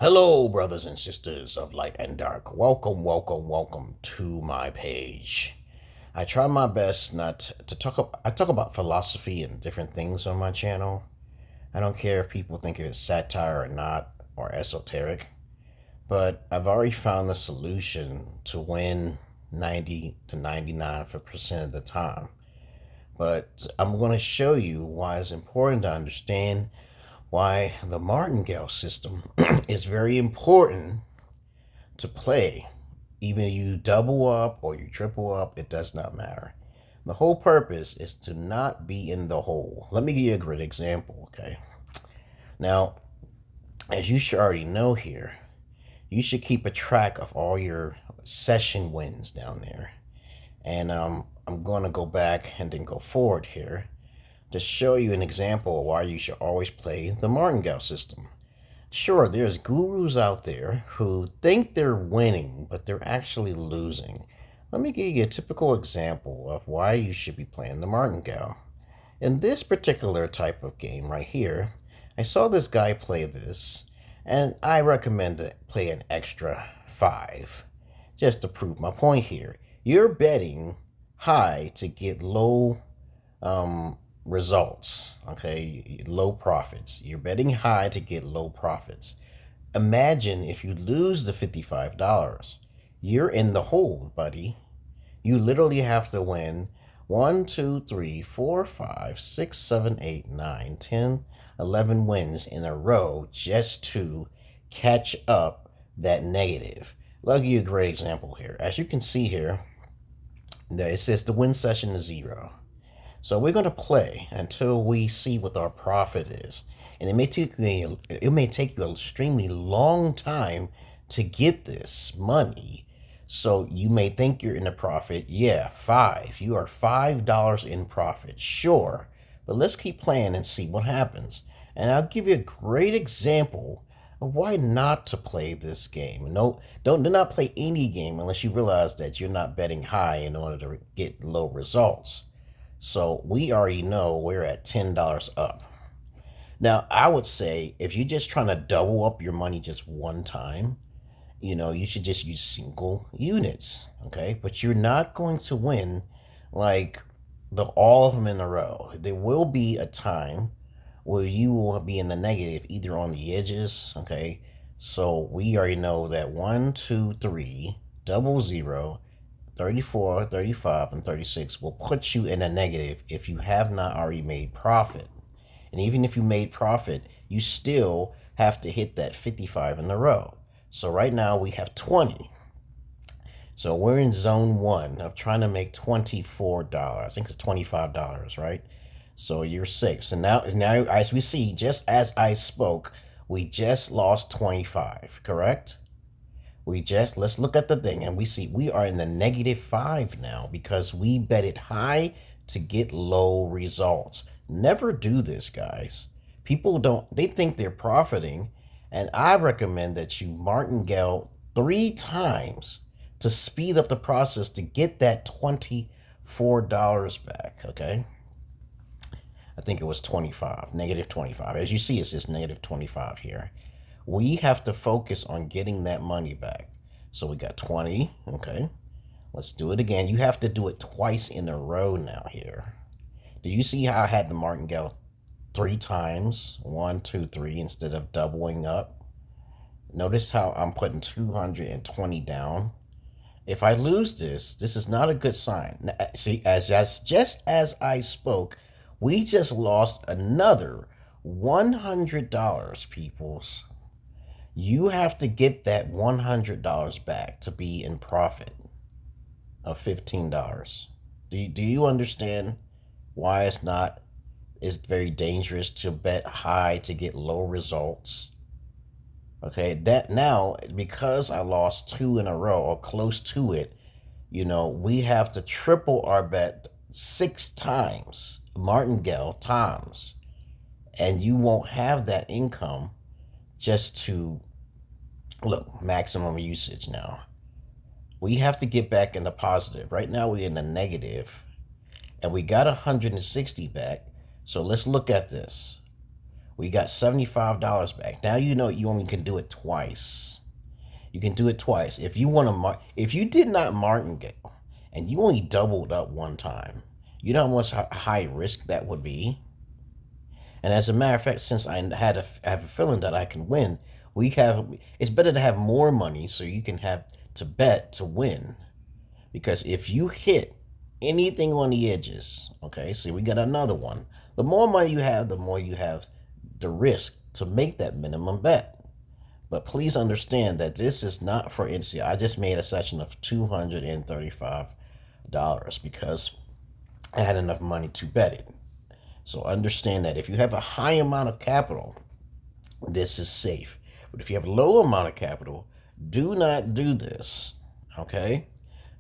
Hello, brothers and sisters of light and dark. Welcome, welcome, welcome to my page. I try my best not to I talk about philosophy and different things on my channel. I don't care if people think it's satire or not, or esoteric, but I've already found the solution to win 90 to 99% of the time. But I'm going to show you why it's important to understand why the Martingale system is very important to play. Even if you double up or you triple up, it does not matter. The whole purpose is to not be in the hole. Let me give you a great example, okay? Now, as you should already know here, you should keep a track of all your session wins down there. And I'm going to go back and then go forward here to show you an example of why you should always play the Martingale system. Sure, there's gurus out there who think they're winning, but they're actually losing. Let me give you a typical example of why you should be playing the Martingale. In this particular type of game right here, I saw this guy play this, and I recommend to play an extra 5, just to prove my point here. You're betting high to get low results, okay? Low profits. You're betting high to get low profits. Imagine if you lose the $55. You're in the hole, buddy. You literally have to win 1, 2, 3, 4, 5, 6, 7, 8, 9, 10, 11 wins in a row just to catch up that negative. I'll give you a great example here. As you can see here, it says the win session is 0. So we're going to play until we see what our profit is. And it may take you an extremely long time to get this money. So you may think you're in a profit. Yeah, 5. You are $5 in profit. Sure. But let's keep playing and see what happens. And I'll give you a great example of why not to play this game. No, do not play any game unless you realize that you're not betting high in order to get low results. So we already know we're at $10 up. Now, I would say if you're just trying to double up your money just one time, you should just use single units, okay? But you're not going to win like all of them in a row. There will be a time where you will be in the negative, either on the edges, okay? So we already know that 1, 2, 3, double zero, 34, 35, and 36 will put you in a negative if you have not already made profit. And even if you made profit, you still have to hit that 55 in a row. So right now we have 20. So we're in zone 1 of trying to make $24. I think it's $25, right? So you're 6. And now as we see, just as I spoke, we just lost 25, correct? Let's look at the thing and we see we are in the -5 now because we bet it high to get low results. Never do this, guys. They think they're profiting, and I recommend that you martingale 3 times to speed up the process to get that $24 back, okay? I think it was 25, -25. As you see, it says -25 here. We have to focus on getting that money back. So we got 20, okay? Let's do it again. You have to do it twice in a row now here. Do you see how I had the martingale 3 times? 1, 2, 3 instead of doubling up. Notice how I'm putting 220 down. If I lose this is not a good sign. See, just as I spoke, we just lost another $100, peoples. You have to get that $100 back to be in profit of $15. Do you understand why it's very dangerous to bet high to get low results? Okay, that now, because I lost 2 in a row or close to it, we have to triple our bet 6 times, martingale times, and you won't have that income just to look maximum usage now. We have to get back in the positive. Right now we're in the negative, and we got 160 back. So let's look at this. We got $75 back. Now you know you only can do it twice. You can do it twice. If you want to if you did not Martingale and you only doubled up one time, you know how much high risk that would be? And as a matter of fact, since I have a feeling that I can win, it's better to have more money so you can have to bet to win. Because if you hit anything on the edges, okay, see, we got another one. The more money you have, the more you have the risk to make that minimum bet. But please understand that this is not for NC. I just made a session of $235 because I had enough money to bet it. So understand that if you have a high amount of capital, this is safe. But if you have a low amount of capital, do not do this. Okay?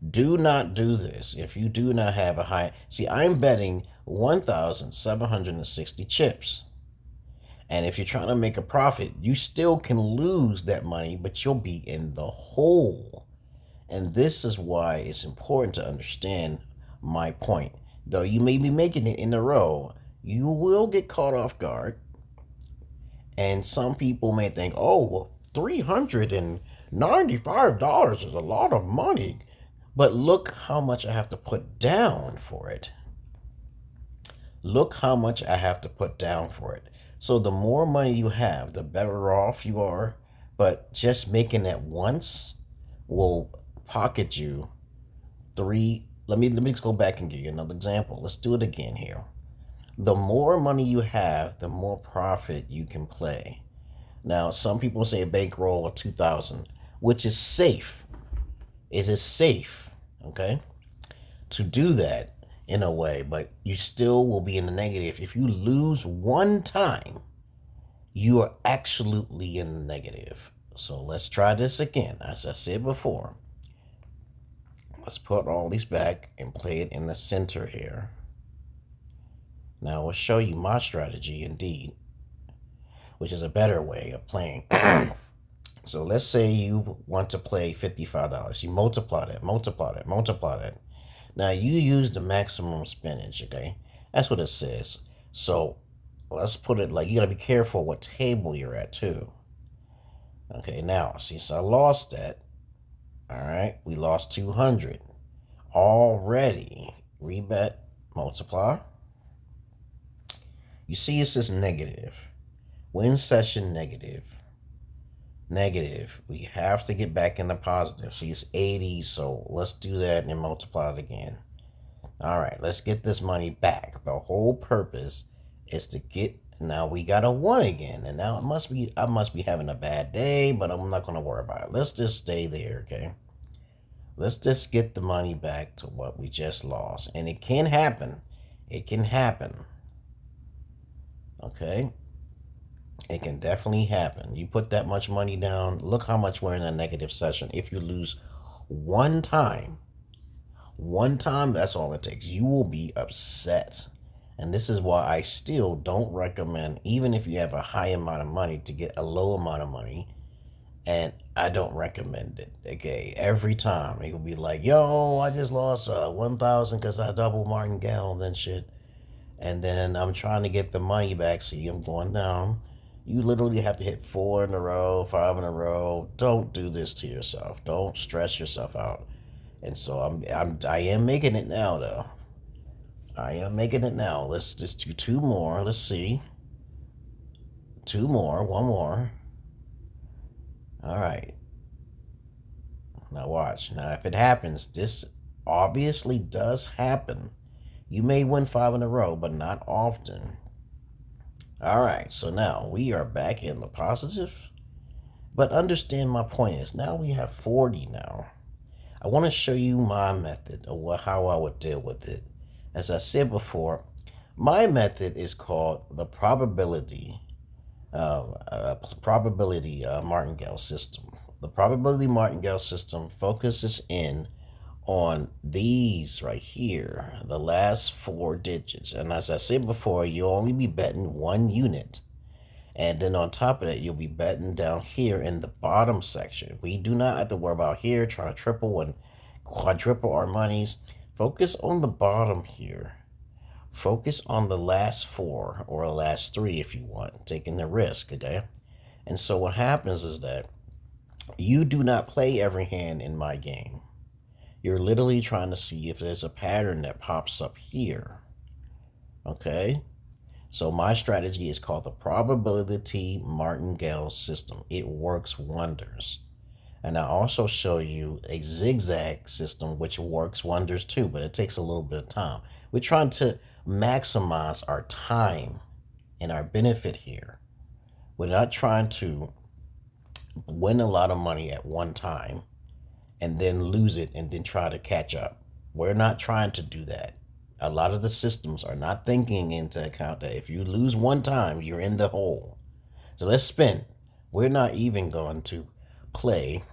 Do not do this. If you do not have a high... See, I'm betting 1,760 chips. And if you're trying to make a profit, you still can lose that money, but you'll be in the hole. And this is why it's important to understand my point. Though you may be making it in a row, you will get caught off guard. And some people may think, oh, well, $395 is a lot of money. But look how much I have to put down for it. Look how much I have to put down for it. So the more money you have, the better off you are. But just making that once will pocket you three. Let me just go back and give you another example. Let's do it again here. The more money you have, the more profit you can play. Now, some people say a bankroll of 2,000, which is safe. It is safe, okay, to do that in a way, but you still will be in the negative. If you lose one time, you are absolutely in the negative. So let's try this again. As I said before, let's put all these back and play it in the center here. Now I'll show you my strategy indeed, which is a better way of playing. So let's say you want to play $55. You multiply that. Now you use the maximum spinach, okay? That's what it says. So let's put it like, you gotta be careful what table you're at too. Okay, now, see, so I lost that. All right, we lost 200 already. Rebet, multiply. You see, it's just negative. Win session negative. Negative. We have to get back in the positive. See, it's 80, so let's do that and multiply it again. All right, let's get this money back. The whole purpose is to get... Now we got a 1 again, and now I must be having a bad day, but I'm not going to worry about it. Let's just stay there, okay? Let's just get the money back to what we just lost. And it can happen. It can happen. Okay? It can definitely happen. You put that much money down. Look how much we're in a negative session. If you lose one time, that's all it takes. You will be upset. And this is why I still don't recommend, even if you have a high amount of money, to get a low amount of money. And I don't recommend it, okay? Every time it will be like, yo, I just lost 1,000 because I doubled Martingale and shit. And then I'm trying to get the money back. See, I'm going down. You literally have to hit 4 in a row, 5 in a row. Don't do this to yourself. Don't stress yourself out. And so I am making it now, though. I am making it now. Let's just do 2 more. Let's see. 2 more. 1 more. All right. Now watch. Now if it happens, this obviously does happen. You may win 5 in a row, but not often. All right. So now we are back in the positive. But understand my point is now we have 40 now. I want to show you my method of how I would deal with it. As I said before, my method is called the probability Martingale system. The probability Martingale system focuses in on these right here, the last 4 digits. And as I said before, you'll only be betting 1 unit. And then on top of that, you'll be betting down here in the bottom section. We do not have to worry about here trying to triple and quadruple our monies. Focus on the bottom here. Focus on the last four or the last three if you want, taking the risk, okay? And so what happens is that you do not play every hand in my game. You're literally trying to see if there's a pattern that pops up here, okay? So my strategy is called the probability martingale system. It works wonders. And I also show you a zigzag system which works wonders too, but it takes a little bit of time. We're trying to maximize our time and our benefit here. We're not trying to win a lot of money at one time and then lose it and then try to catch up. We're not trying to do that. A lot of the systems are not thinking into account that if you lose one time, you're in the hole. So let's spin. We're not even going to play.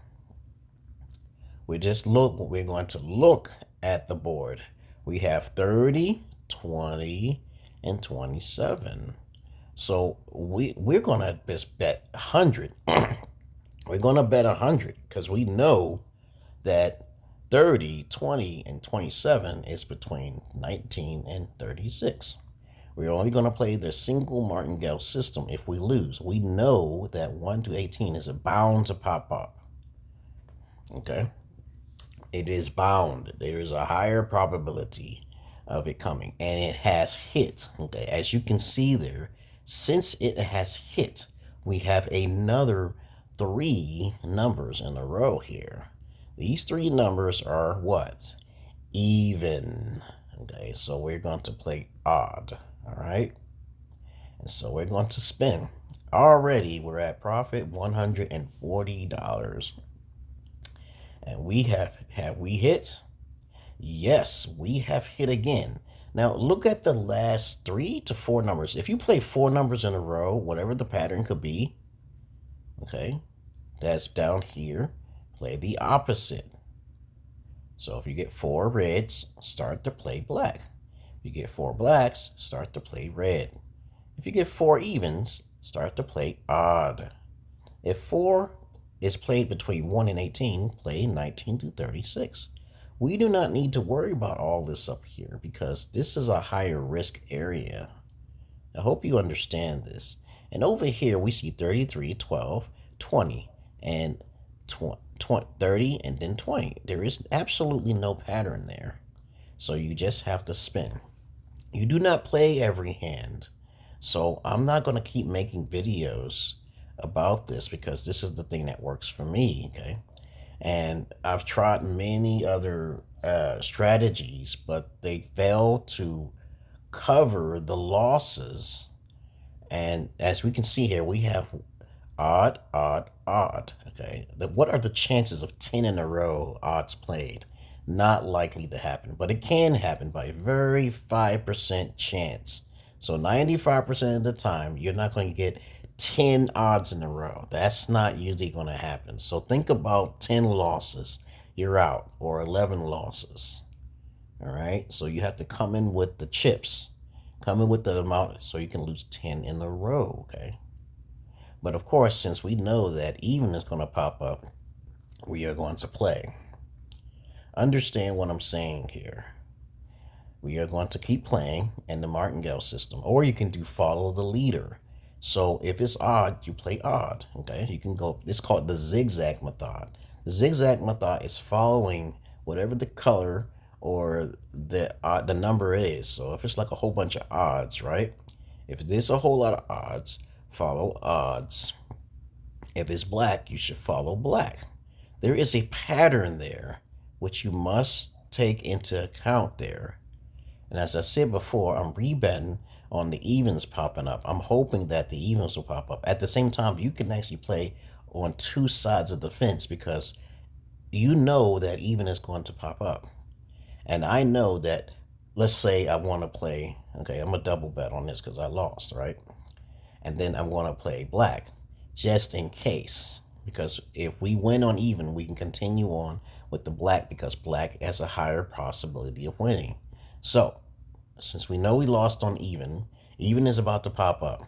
We're going to look at the board. We have 30, 20, and 27. So we're going to just bet 100. We're going to bet 100 because we know that 30, 20, and 27 is between 19 and 36. We're only going to play the single martingale system if we lose. We know that 1 to 18 is bound to pop up. Okay? It is bound. There is a higher probability of it coming. And it has hit. Okay? As you can see there, since it has hit, we have another 3 numbers in a row here. These 3 numbers are what? Even. Okay, so we're going to play odd. All right. And so we're going to spin. Already we're at profit $140. And have we hit? Yes, we have hit again. Now look at the last 3 to 4 numbers. If you play 4 numbers in a row, whatever the pattern could be, okay, that's down here. Play the opposite. So if you get 4 reds, start to play black. If you get 4 blacks, start to play red. If you get 4 evens, start to play odd. If 4 is played between 1 and 18, play 19 to 36. We do not need to worry about all this up here because this is a higher risk area. I hope you understand this. And over here we see 33, 12, 20, and 30, and then 20. There is absolutely no pattern there. So you just have to spin. You do not play every hand. So I'm not going to keep making videos about this because this is the thing that works for me, okay? And I've tried many other strategies, but they fail to cover the losses. And as we can see here, we have odd, odd, odd. Okay, what are the chances of 10 in a row odds played? Not likely to happen, but it can happen by a very 5% chance. So 95% of the time, you're not going to get 10 odds in a row. That's not usually going to happen. So think about 10 losses, you're out, or 11 losses. All right, so you have to come in with the chips, come in with the amount so you can lose 10 in a row, okay? But of course, since we know that even is going to pop up, we are going to play. Understand what I'm saying here. We are going to keep playing in the martingale system, or you can do follow the leader. So if it's odd, you play odd, okay? You can go, it's called the zigzag method. The zigzag method is following whatever the color or the number is. So if it's like a whole bunch of odds, right? If there's a whole lot of odds, follow odds. If it's black, you should follow black. There is a pattern there which you must take into account there. And as I said before, I'm rebetting on the evens popping up. I'm hoping that the evens will pop up. At the same time, you can actually play on 2 sides of the fence because you know that even is going to pop up. And I know that, let's say I want to play, okay, I'm a double bet on this because I lost, right? And then I'm going to play black just in case. Because if we win on even, we can continue on with the black because black has a higher possibility of winning. So, since we know we lost on even is about to pop up.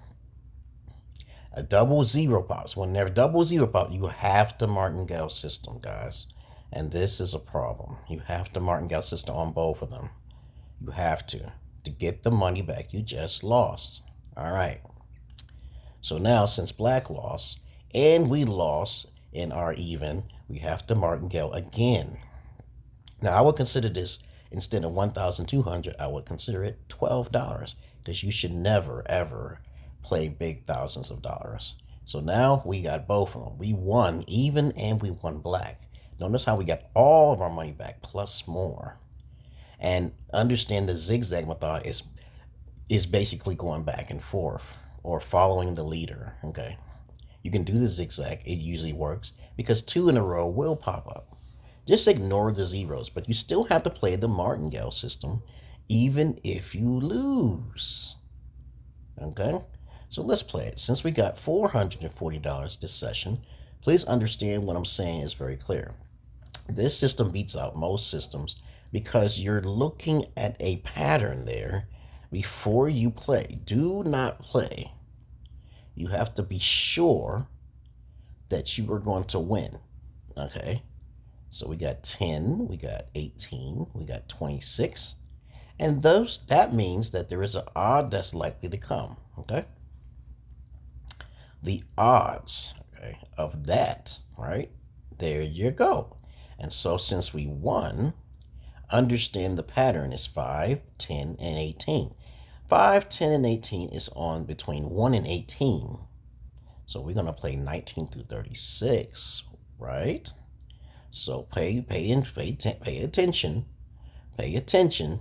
A double zero pops. When there's double zero pop, you have to martingale system, guys. And this is a problem. You have to martingale system on both of them. You have to. to get the money back you just lost. All right. So now, since black lost and we lost in our even, we have to martingale again. Now, I would consider this, instead of 1,200, I would consider it $12, because you should never ever play big thousands of dollars. So now we got both of them. We won even and we won black. Notice how we got all of our money back plus more. And understand the zigzag method is basically going back and forth or following the leader. Okay, you can do the zigzag. It usually works because 2 in a row will pop up. Just ignore the zeros, but you still have to play the martingale system even if you lose. Okay, so let's play it. Since we got $440 this session, please understand what I'm saying is very clear. This system beats out most systems because you're looking at a pattern there before you play. Do not play. You have to be sure that you are going to win. Okay, so we got 10, we got 18, we got 26, and that means that there is an odd that's likely to come. Okay, the odds, okay, of that, right, there you go. And so since we won, understand the pattern is 5, 10, and 18. 5, 10, and 18 is on between 1 and 18. So we're going to play 19 through 36, right? So pay attention. Pay attention.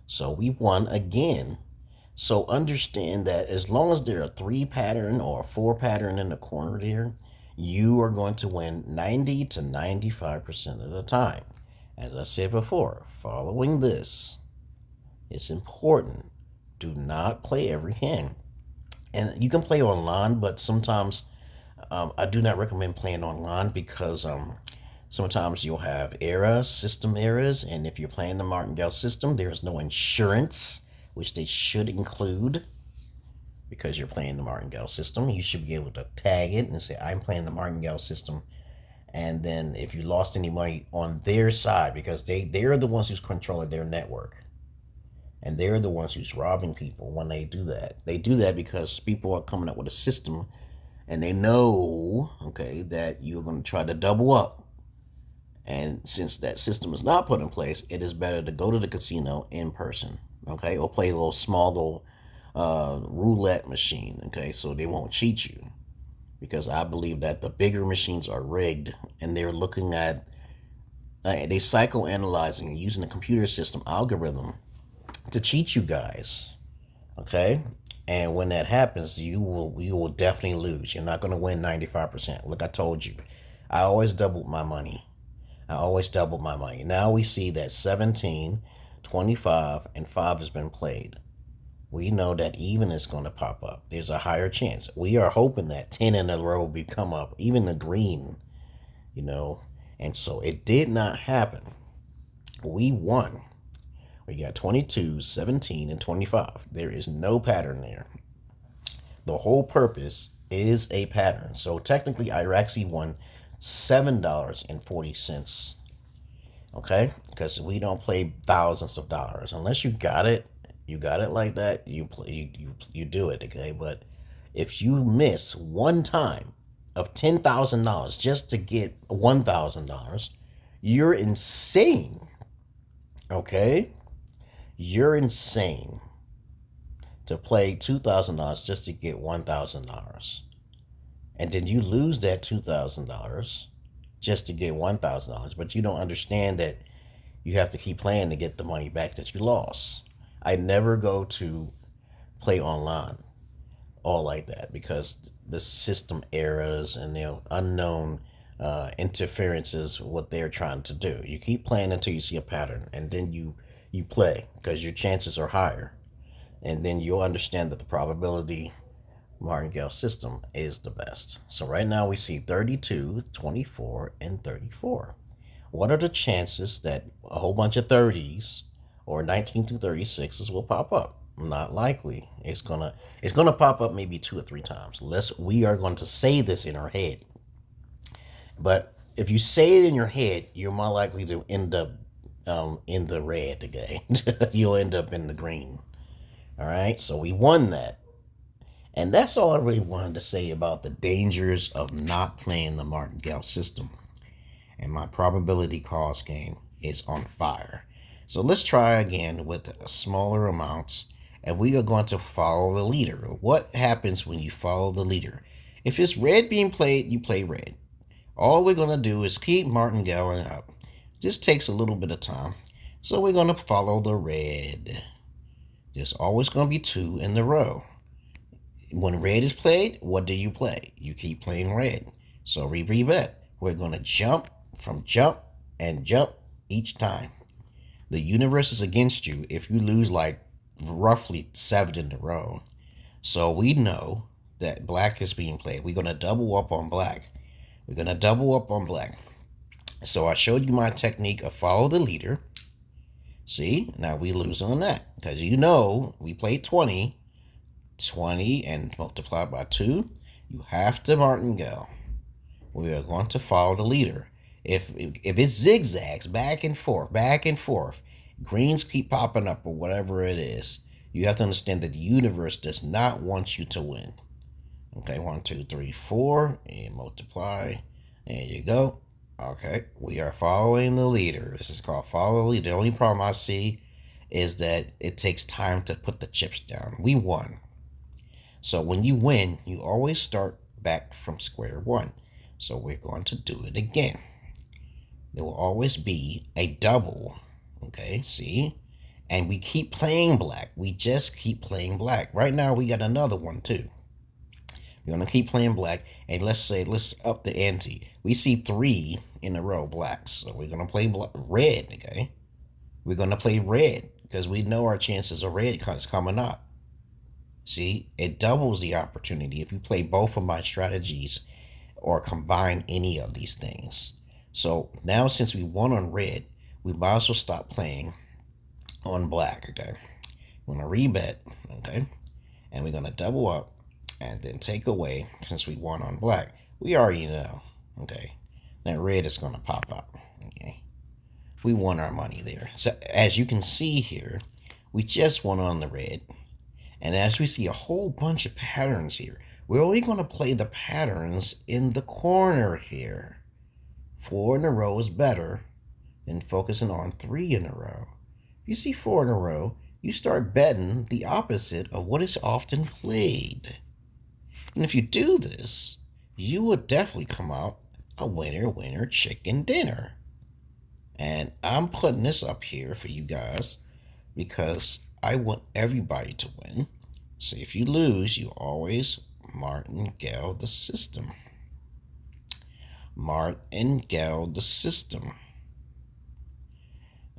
So we won again. So understand that as long as there are 3 pattern or 4 pattern in the corner there, you are going to win 90 to 95% of the time. As I said before, following this is important. Do not play every hand. And you can play online, but sometimes I do not recommend playing online because sometimes you'll have system errors, and if you're playing the martingale system, there's no insurance, which they should include. Because you're playing the martingale system, you should be able to tag it and say, I'm playing the martingale system. And then if you lost any money on their side, because they're the ones who's controlling their network. And they're the ones who's robbing people when they do that. They do that because people are coming up with a system and they know, okay, that you're going to try to double up. And since that system is not put in place, it is better to go to the casino in person, okay, or play a little roulette machine, okay, so they won't cheat you. Because I believe that the bigger machines are rigged and they're looking at, they psychoanalyzing and using the computer system algorithm to cheat you guys, okay? And when that happens, you will definitely lose. You're not going to win 95%. Look, I told you, I always doubled my money. Now we see that 17, 25, and 5 has been played. We know that even is going to pop up. There's a higher chance. We are hoping that 10 in a row will come up, even the green, And so it did not happen. We won. We got 22, 17, and 25. There is no pattern there. The whole purpose is a pattern. So technically, I actually won $7.40. Okay? Because we don't play thousands of dollars. Unless you got it like that, you do it, okay? But if you miss one time of $10,000 just to get $1,000, you're insane, okay? You're insane to play $2,000 just to get $1,000. And then you lose that $2,000 just to get $1,000, but you don't understand that you have to keep playing to get the money back that you lost. I never go to play online all like that because the system errors and unknown interferences, what they're trying to do. You keep playing until you see a pattern, and then you play because your chances are higher. And then you'll understand that the probability martingale system is the best. So right now we see 32, 24, and 34. What are the chances that a whole bunch of 30s or 19 to 36s will pop up? Not likely. It's gonna pop up maybe 2 or 3 times. We are going to say this in our head. But if you say it in your head, you're more likely to end up in the red again. You'll end up in the green. All right, so we won that. And that's all I really wanted to say about the dangers of not playing the Martingale system. And my probability cost game is on fire. So let's try again with smaller amounts. And we are going to follow the leader. What happens when you follow the leader? If it's red being played, you play red. All we're going to do is keep Martingale up. Just takes a little bit of time. So we're going to follow the red. There's always going to be 2 in the row. When red is played, what do you play? You keep playing red. So we rebet. We're going to jump from jump and jump each time. The universe is against you if you lose like roughly 7 in a row. So we know that black is being played. We're going to double up on black. We're going to double up on black. So I showed you my technique of follow the leader. See, now we lose on that because you know we played 20 and multiply by 2. You have to martingale. We are going to follow the leader. If it zigzags back and forth, greens keep popping up or whatever it is, you have to understand that the universe does not want you to win. Okay, 1, 2, 3, 4, and multiply. There you go. Okay, we are following the leader. This is called follow the leader. The only problem I see is that it takes time to put the chips down. We won. So when you win, you always start back from square one. So we're going to do it again. There will always be a double. Okay, see? And we keep playing black. We just keep playing black. Right now, we got another one, too. We're going to keep playing black. And let's up the ante. We see 3 in a row blacks. So we're going to play red, okay? We're going to play red because we know our chances of red is coming up. See, it doubles the opportunity if you play both of my strategies or combine any of these things. So now since we won on red, we might as well stop playing on black, okay? We're going to rebet, okay? And we're going to double up and then take away since we won on black. We already know, okay? That red is going to pop up, okay? We won our money there. So as you can see here, we just won on the red. And as we see a whole bunch of patterns here, we're only going to play the patterns in the corner here. 4 in a row is better than focusing on 3 in a row. If you see 4 in a row, you start betting the opposite of what is often played. And if you do this, you will definitely come out a winner chicken dinner. And I'm putting this up here for you guys because I want everybody to win. So if you lose, you always martingale the system. Martingale the system.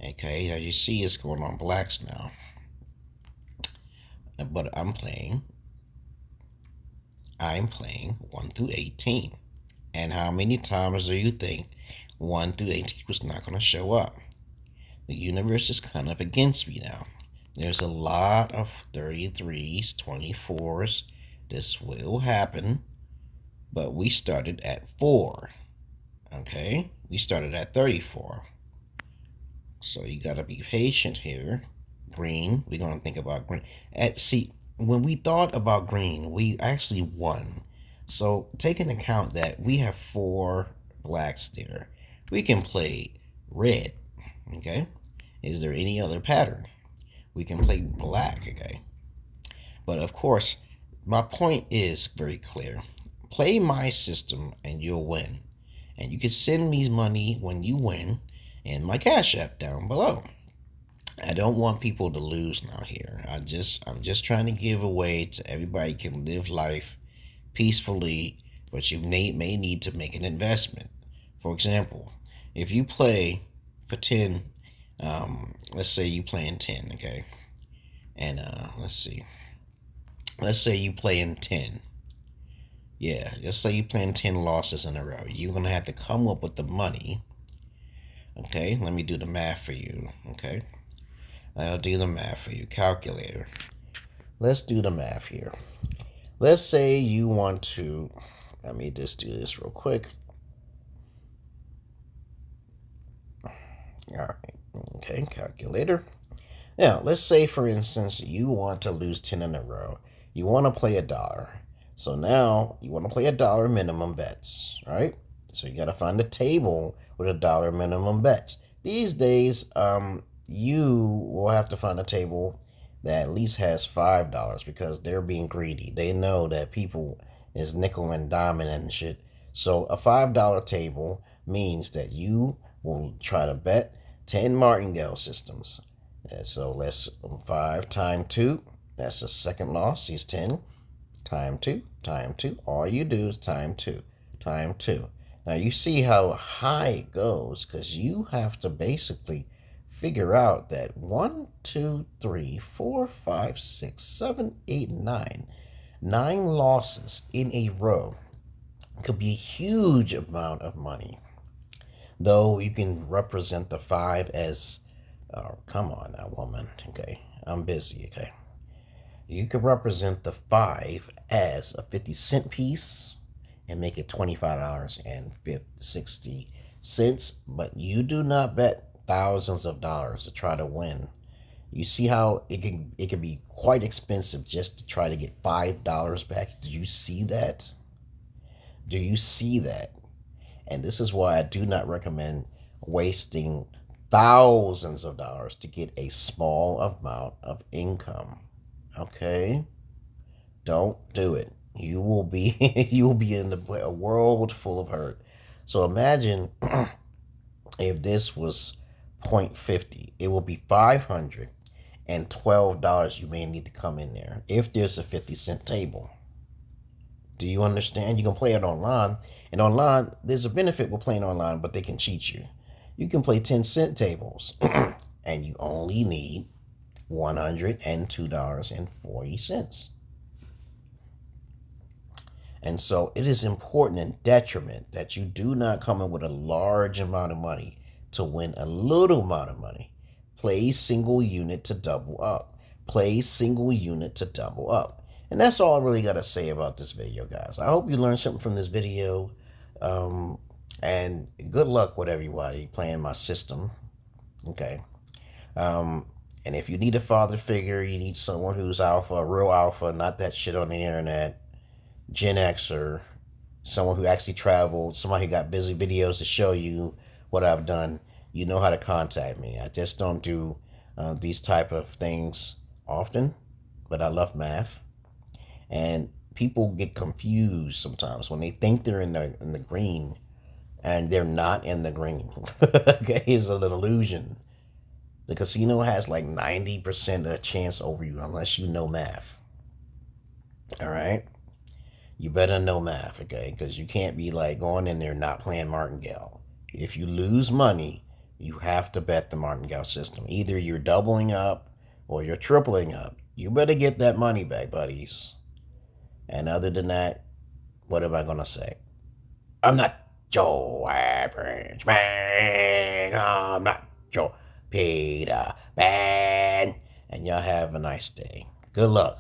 Okay, as you see, it's going on blacks now. But I'm playing 1 through 18. And how many times do you think 1 through 18 was not going to show up? The universe is kind of against me now. There's a lot of 33s, 24s. This will happen. But we started at 4. Okay? We started at 34. So you got to be patient here. Green. We're going to think about green. See, when we thought about green, we actually won. So take into account that we have 4 blacks there. We can play red. Okay? Is there any other pattern? We can play black, okay? But of course, my point is very clear. Play my system and you'll win. And you can send me money when you win in my Cash App down below. I don't want people to lose now here. I'm just trying to give away to everybody can live life peacefully, but you may need to make an investment. For example, if you play for 10, let's say you playing 10, okay? And let's say you playing 10. Yeah, let's say you playing 10 losses in a row. You're gonna have to come up with the money. Okay, let me do the math for you. Okay, I'll do the math for you. Calculator. Let's do the math here. Let's say you want to. Let me just do this real quick. All right, Okay, calculator. Now, let's say, for instance, you want to lose 10 in a row. You want to play $1. So now you want to play $1 minimum bets, right? So you got to find a table with $1 minimum bets. These days, you will have to find a table that at least has $5 because they're being greedy. They know that people is nickel and diming and shit. So a $5 table means that you will try to bet 10 martingale systems. So let's 5 times 2. That's the second loss. Is 10 times 2 times 2. All you do is times 2 times 2. Now you see how high it goes because you have to basically figure out that 1, 2, 3, 4, 5, 6, 7, 8, 9. 9 losses in a row could be a huge amount of money. Though you can represent the 5 as, oh, come on now, woman. Okay, I'm busy. Okay, you could represent the 5 as a 50-cent piece and make it $25.60. But you do not bet thousands of dollars to try to win. You see how it can be quite expensive just to try to get $5 back. Do you see that? Do you see that? And this is why I do not recommend wasting thousands of dollars to get a small amount of income. Okay? Don't do it. You will be in a world full of hurt. So imagine if this was 0.50, it will be $512 you may need to come in there if there's a 50-cent table. Do you understand? You can play it online. And online, there's a benefit with playing online, but they can cheat you. You can play 10-cent tables, and you only need $102.40. And so it is important and detriment that you do not come in with a large amount of money to win a little amount of money. Play single unit to double up. Play single unit to double up. And that's all I really got to say about this video, guys. I hope you learned something from this video. And good luck with everybody playing my system. Okay. And if you need a father figure, you need someone who's alpha, a real alpha, not that shit on the internet, Gen Xer, someone who actually traveled, somebody who got busy videos to show you what I've done, you know how to contact me. I just don't do these type of things often, but I love math. And people get confused sometimes when they think they're in the green and they're not in the green. Okay, it's an illusion. The casino has like 90% of a chance over you unless you know math. All right? You better know math, okay? Because you can't be like going in there not playing Martingale. If you lose money, you have to bet the Martingale system. Either you're doubling up or you're tripling up. You better get that money back, buddies. And other than that, what am I going to say? I'm not Joe Average Man. I'm not Joe Peter Man. And y'all have a nice day. Good luck.